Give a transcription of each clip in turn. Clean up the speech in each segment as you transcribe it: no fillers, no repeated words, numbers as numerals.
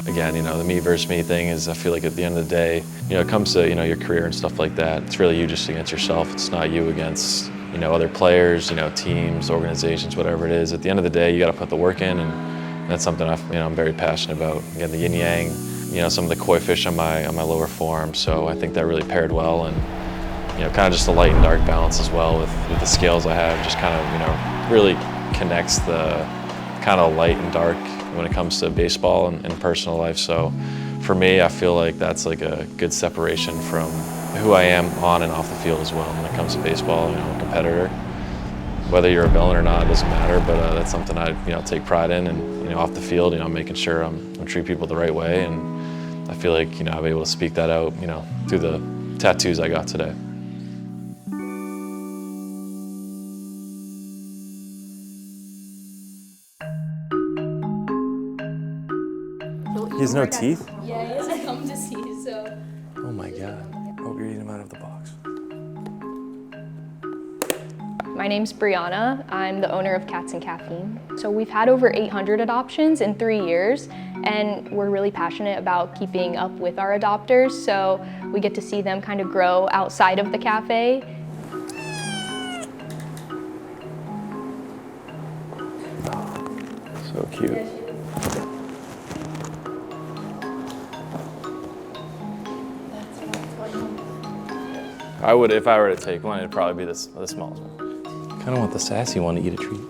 Again, the me versus me thing is, I feel like at the end of the day, it comes to, your career and stuff like that, it's really you just against yourself. It's not you against, other players, teams, organizations, whatever it is. At the end of the day, you got to put the work in, and that's something I'm very passionate about. Again, the yin yang, some of the koi fish on my lower forearm, so I think that really paired well, and kind of just the light and dark balance as well with the scales I have, just kind of, really connects the kind of light and dark when it comes to baseball and personal life. So for me, I feel like that's like a good separation from who I am on and off the field as well when it comes to baseball. A competitor, whether you're a villain or not, it doesn't matter, but that's something I take pride in, and off the field, making sure I'm treat people the right way, and I feel like I'm able to speak that out through the tattoos I got today. He has no teeth? Yeah, he hasn't come to see you, so. Oh my God. Oh, you're eating him out of the box. My name's Brianna. I'm the owner of Cats Caffeine. So we've had over 800 adoptions in 3 years, and we're really passionate about keeping up with our adopters, so we get to see them kind of grow outside of the cafe. So cute. I would, if I were to take one, it'd probably be the smallest one. Kind of want the sassy one to eat a treat.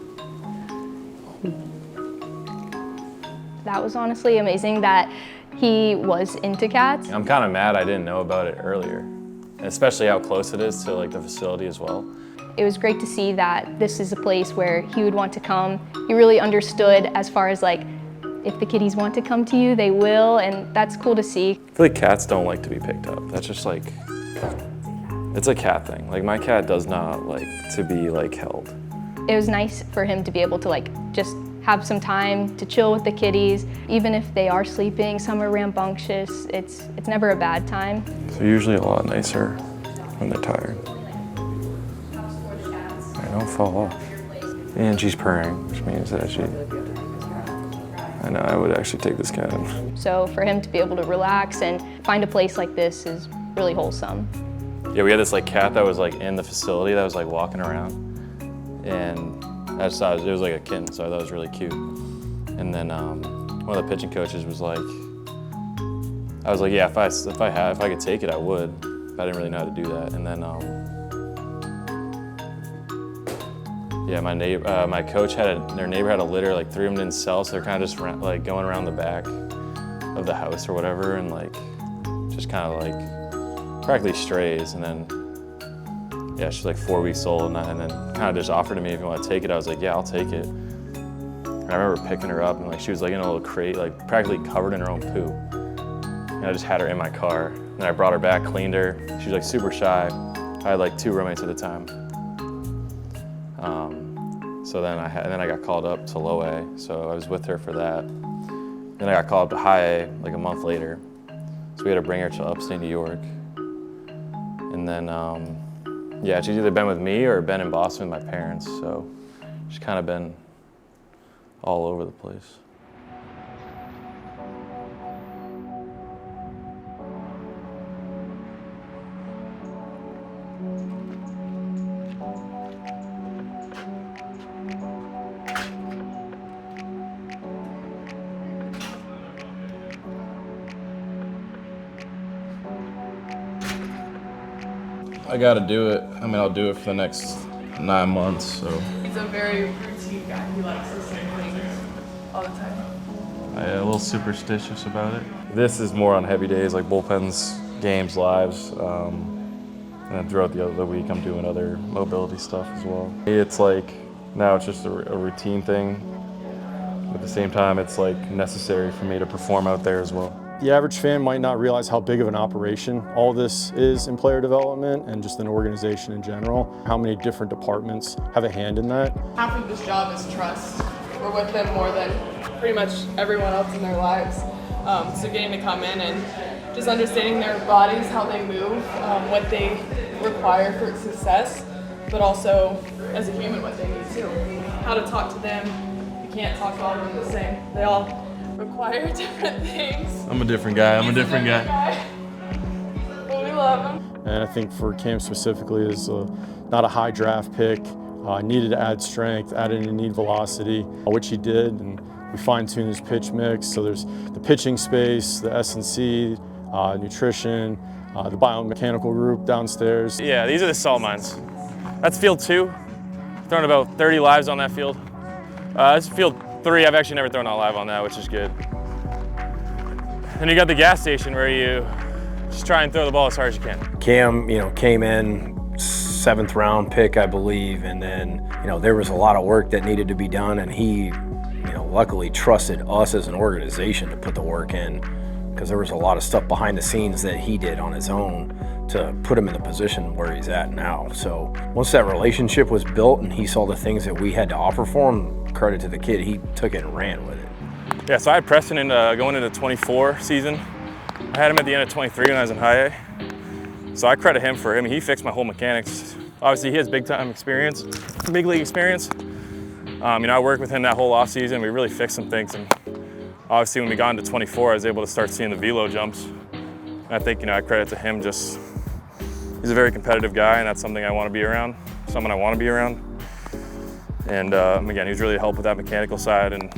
That was honestly amazing that he was into cats. I'm kind of mad I didn't know about it earlier, especially how close it is to the facility as well. It was great to see that this is a place where he would want to come. He really understood as far as if the kitties want to come to you, they will, and that's cool to see. I feel like cats don't like to be picked up. That's just it's a cat thing. My cat does not like to be held. It was nice for him to be able to just have some time to chill with the kitties. Even if they are sleeping, some are rambunctious, it's never a bad time. They're usually a lot nicer when they're tired. They don't fall off. And she's purring, which means that I know I would actually take this cat in. So for him to be able to relax and find a place like this is really wholesome. Yeah, we had this cat that was in the facility that was walking around, and I just thought it was like a kitten, so I thought it was really cute. And then one of the pitching coaches was I was like, yeah, if I could take it, I would. But I didn't really know how to do that. And then yeah, my coach their neighbor had a litter, 3 of them didn't sell, so they're kind of just going around the back of the house or whatever, and just kind of practically strays. And then yeah, she's 4 weeks old, and then kind of just offered to me if you want to take it. I was like, yeah, I'll take it. And I remember picking her up, and she was in a little crate, practically covered in her own poo. And I just had her in my car. And then I brought her back, cleaned her. She was super shy. I had 2 roommates at the time. So then I got called up to low A, so I was with her for that. Then I got called up to high A a month later. So we had to bring her to upstate New York. And then, yeah, she's either been with me or been in Boston with my parents, so she's kind of been all over the place. I gotta do it. I mean, I'll do it for the next 9 months, so. He's a very routine guy. He likes the same things all the time. I'm a little superstitious about it. This is more on heavy days, like bullpens, games, lives. And then throughout the other week, I'm doing other mobility stuff as well. It's now it's just a routine thing. At the same time, it's necessary for me to perform out there as well. The average fan might not realize how big of an operation all this is in player development and just an organization in general. How many different departments have a hand in that. Half of this job is trust. We're with them more than pretty much everyone else in their lives. So getting to come in and just understanding their bodies, how they move, what they require for success, but also as a human what they need too. How to talk to them. You can't talk to all of them the same. They all require different things. I'm a different guy. He's a different guy. But we love him. And I think for Cam specifically, is not a high draft pick. Needed to add strength, added a need velocity, which he did, and we fine-tuned his pitch mix. So there's the pitching space, the S&C, nutrition, the biomechanical group downstairs. Yeah, these are the salt mines. That's field 2. Thrown about 30 lives on that field. This is field 3. I've actually never thrown out live on that, which is good. Then you got the gas station where you just try and throw the ball as hard as you can. Cam, came in 7th round pick, I believe, and then, there was a lot of work that needed to be done, and he, luckily trusted us as an organization to put the work in, because there was a lot of stuff behind the scenes that he did on his own to put him in the position where he's at now. So once that relationship was built and he saw the things that we had to offer for him, credit to the kid, he took it and ran with it. Yeah, so I had Preston going into 24 season. I had him at the end of 23 when I was in high A. So I credit him for him. He fixed my whole mechanics. Obviously, he has big time experience, big league experience. I worked with him that whole off season. We really fixed some things. And obviously, when we got into 24, I was able to start seeing the velo jumps. And I think, I credit to him. Just he's a very competitive guy, and that's something I want to be around. Someone I want to be around. And again, he was really a help with that mechanical side, and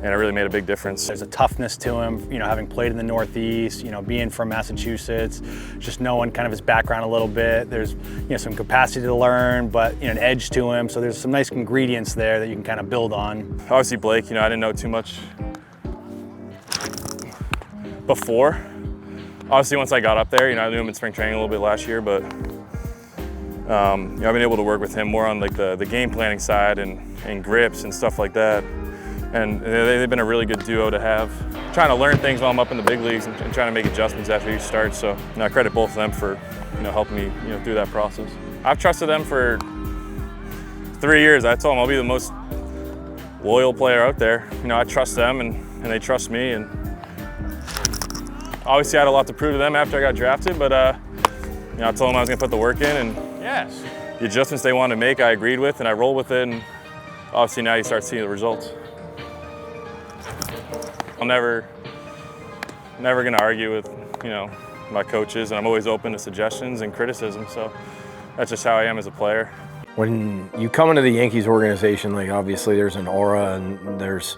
it really made a big difference. There's a toughness to him, having played in the Northeast, being from Massachusetts, just knowing kind of his background a little bit. There's, some capacity to learn, but an edge to him. So there's some nice ingredients there that you can kind of build on. Obviously Blake, I didn't know too much before. Obviously once I got up there, I knew him in spring training a little bit last year, but I've been able to work with him more on like the game planning side and grips and stuff like that. And they've been a really good duo to have. Trying to learn things while I'm up in the big leagues and trying to make adjustments after each start. So I credit both of them for helping me through that process. I've trusted them for 3 years. I told them I'll be the most loyal player out there. I trust them and they trust me. And obviously I had a lot to prove to them after I got drafted, but I told them I was gonna put the work in, and Yes. the adjustments they wanted to make, I agreed with and I rolled with it. And obviously now you start seeing the results. I'm never gonna argue with, my coaches, and I'm always open to suggestions and criticism, so that's just how I am as a player. When you come into the Yankees organization, obviously there's an aura and there's,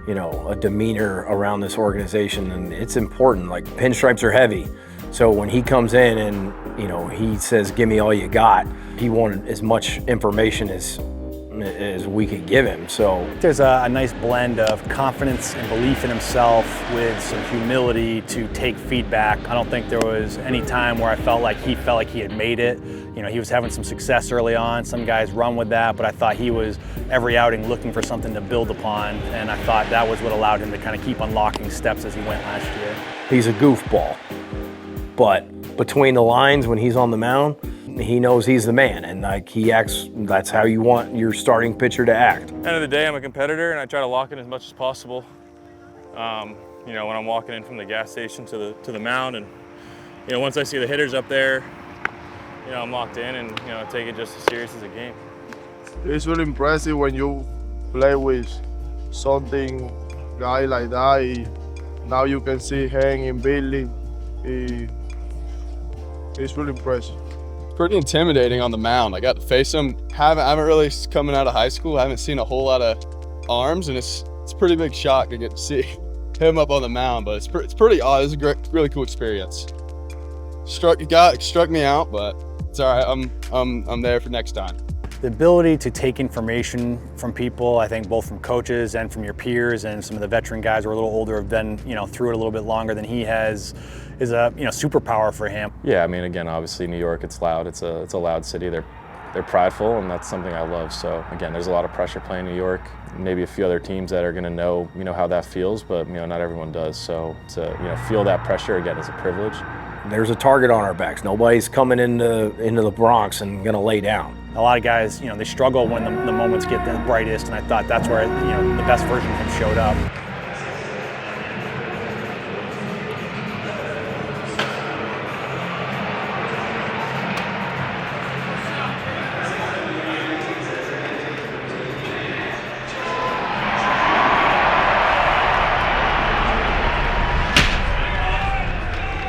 a demeanor around this organization, and it's important. Pinstripes are heavy. So when he comes in and, he says, give me all you got, he wanted as much information as we could give him. So There's a nice blend of confidence and belief in himself with some humility to take feedback. I don't think there was any time where I felt like he had made it. He was having some success early on. Some guys run with that, but I thought he was every outing looking for something to build upon, and I thought that was what allowed him to kind of keep unlocking steps as he went last year. he's a goofball, but between the lines when he's on the mound, he knows he's the man, and he acts, that's how you want your starting pitcher to act. End of the day, I'm a competitor and I try to lock in as much as possible. When I'm walking in from the gas station to the mound, and once I see the hitters up there, I'm locked in and take it just as serious as a game. It's really impressive when you play with something guy like that. Now you can see him in building. It's really impressive. Pretty intimidating on the mound. I got to face him. I haven't really, coming out of high school, I haven't seen a whole lot of arms, and it's a pretty big shock to get to see him up on the mound. But it's pretty odd. It's a really cool experience. Struck me out, but it's all right. I'm there for next time. The ability to take information from people, I think both from coaches and from your peers, and some of the veteran guys who are a little older have been, through it a little bit longer than he has, is a superpower for him. Yeah, I mean, again, obviously New York, it's loud. It's a loud city. They're prideful, and that's something I love. So again, there's a lot of pressure playing New York. Maybe a few other teams that are going to know, how that feels, but not everyone does. So to feel that pressure again is a privilege. There's a target on our backs. Nobody's coming into the Bronx and going to lay down. A lot of guys, they struggle when the moments get the brightest, and I thought that's where, the best version of him showed up.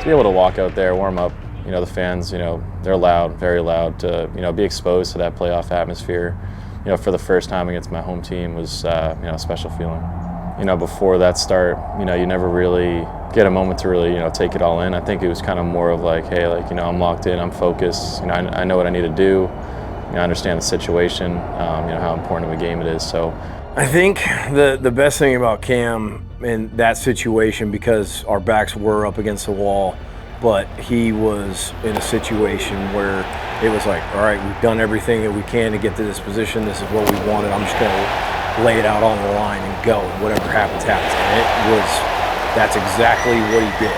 to be able to walk out there, warm up, the fans, they're loud, very loud. To, be exposed to that playoff atmosphere, for the first time against my home team was, a special feeling. Before that start, you never really get a moment to really, take it all in. I think it was kind of more of like, hey, I'm locked in, I'm focused, I know what I need to do, I understand the situation, how important of a game it is. So I think the best thing about Cam in that situation, because our backs were up against the wall, but he was in a situation where it was like, all right, we've done everything that we can to get to this position. This is what we wanted. I'm just going to lay it out on the line and go. Whatever happens, happens. And that's exactly what he did.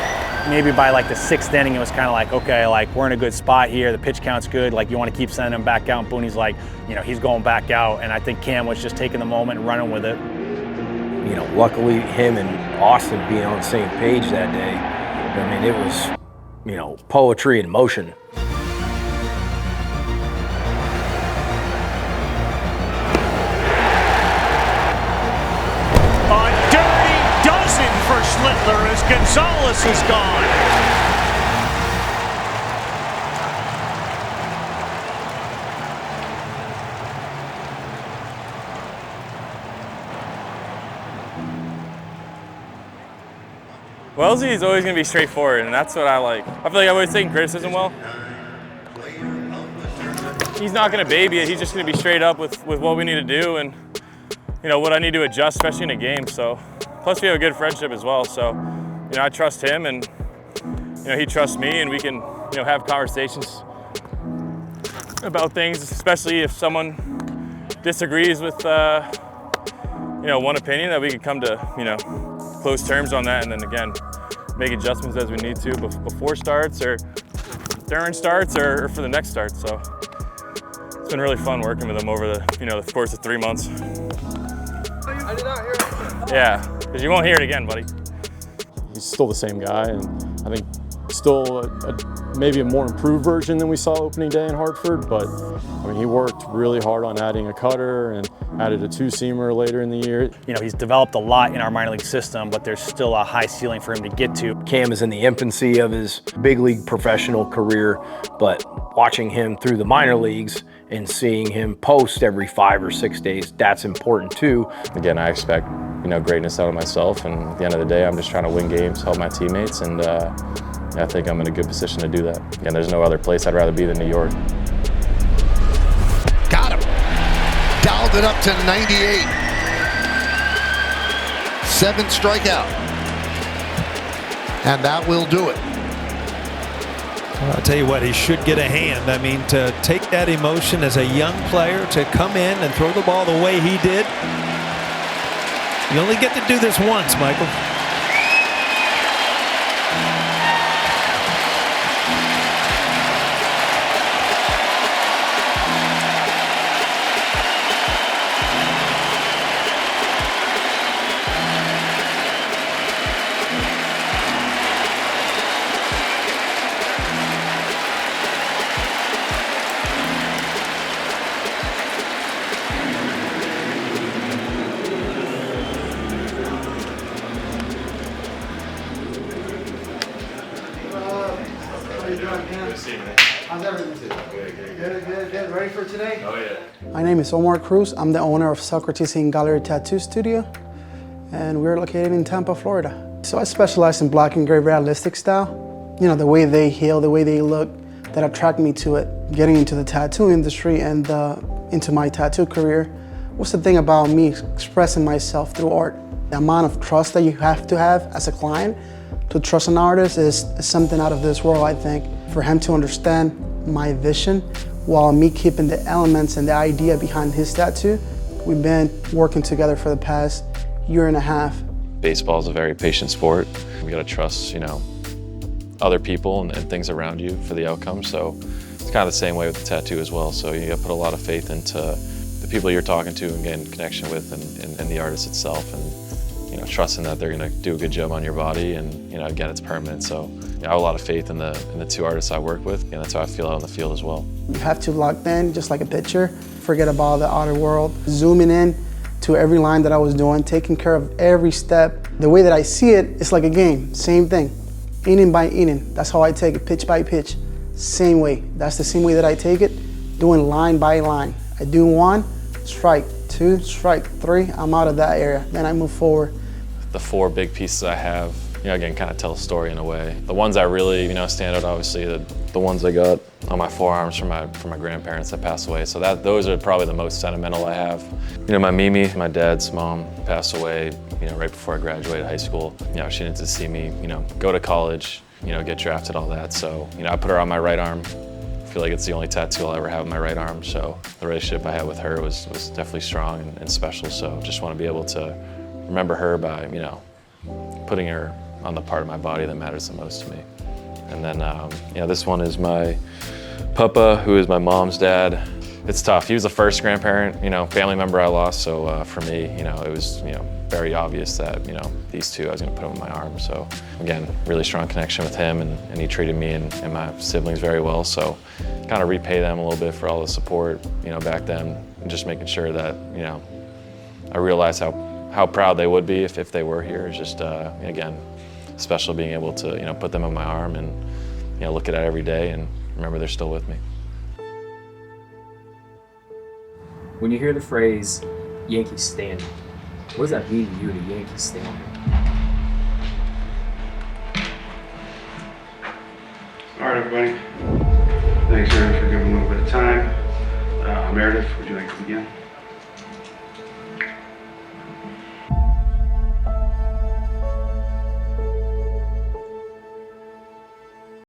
Maybe by like the 6th inning, it was kind of like, okay, like we're in a good spot here. The pitch count's good. Like you want to keep sending him back out. And Booney's like, he's going back out. And I think Cam was just taking the moment and running with it. Luckily him and Austin being on the same page that day, I mean, it was, poetry in motion. A dirty dozen for Schlittler as Gonzalez is gone. Wellesley is always going to be straightforward, and that's what I like. I feel like I've always taken criticism well. He's not going to baby it. He's just going to be straight up with what we need to do and, what I need to adjust, especially in a game. So, plus we have a good friendship as well. So, I trust him and, he trusts me, and we can, have conversations about things, especially if someone disagrees with, one opinion, that we can come to, close terms on that, and then again, make adjustments as we need to before starts or during starts or for the next start. So it's been really fun working with him over the the course of 3 months. I did not hear it. Yeah, because you won't hear it again, buddy. He's still the same guy, and I think still maybe a more improved version than we saw opening day in Hartford, but I mean, he worked really hard on adding a cutter and added a 2-seamer later in the year. He's developed a lot in our minor league system, but there's still a high ceiling for him to get to. Cam is in the infancy of his big league professional career, but watching him through the minor leagues and seeing him post every 5 or 6 days, that's important too. Again, I expect, greatness out of myself, and at the end of the day, I'm just trying to win games, help my teammates, and I think I'm in a good position to do that. Again, there's no other place I'd rather be than New York. Got him. Dialed it up to 98. 7th strikeout. And that will do it. Well, I'll tell you what, he should get a hand. I mean, to take that emotion as a young player, to come in and throw the ball the way he did. You only get to do this once, Michael. How's everything? Good. Ready for today? Oh yeah. My name is Omar Cruz. I'm the owner of Socrates in Gallery Tattoo Studio, and we're located in Tampa, Florida. So I specialize in black and gray realistic style. The way they heal, the way they look, that attract me to it. Getting into the tattoo industry and into my tattoo career, what's the thing about me expressing myself through art? The amount of trust that you have to have as a client to trust an artist is something out of this world, I think. For him to understand my vision while me keeping the elements and the idea behind his tattoo. We've been working together for the past 1.5 years. Baseball is a very patient sport. You gotta trust, other people and things around you for the outcome. So it's kind of the same way with the tattoo as well. So you gotta put a lot of faith into the people you're talking to and getting connection with and the artist itself, and trusting that they're gonna do a good job on your body, and again, it's permanent. So I have a lot of faith in the 2 artists I work with, and that's how I feel out on the field as well. You have to lock in just like a pitcher, forget about the outer world, zooming in to every line that I was doing, taking care of every step. The way that I see it, it's like a game, same thing. inning by inning. That's how I take it, pitch by pitch. Same way. That's the same way that I take it, doing line by line. I do 1, strike, 2, strike, 3, I'm out of that area. Then I move forward. The 4 big pieces I have, again, kind of tell a story in a way. The ones that really, stand out, obviously, the ones I got on my forearms from my grandparents that passed away. So those are probably the most sentimental I have. My Mimi, my dad's mom, passed away, right before I graduated high school. She didn't see me, go to college, get drafted, all that. So, I put her on my right arm. I feel like it's the only tattoo I'll ever have on my right arm. So the relationship I had with her was definitely strong and special. So just want to be able to remember her by, putting her on the part of my body that matters the most to me. And then, this one is my Papa, who is my mom's dad. It's tough. He was the first grandparent, family member I lost. So for me, it was, very obvious that, these two, I was going to put them on my arm. So again, really strong connection with him, and he treated me and my siblings very well. So kind of repay them a little bit for all the support, back then, and just making sure that, I realized how proud they would be if they were here. It's just, again, special being able to, put them on my arm and, look at it every day and remember they're still with me. When you hear the phrase Yankees standing, what does that mean to you, the Yankees standing? All right, everybody. Thanks, Aaron, for giving a little bit of time. Meredith, would you like to begin?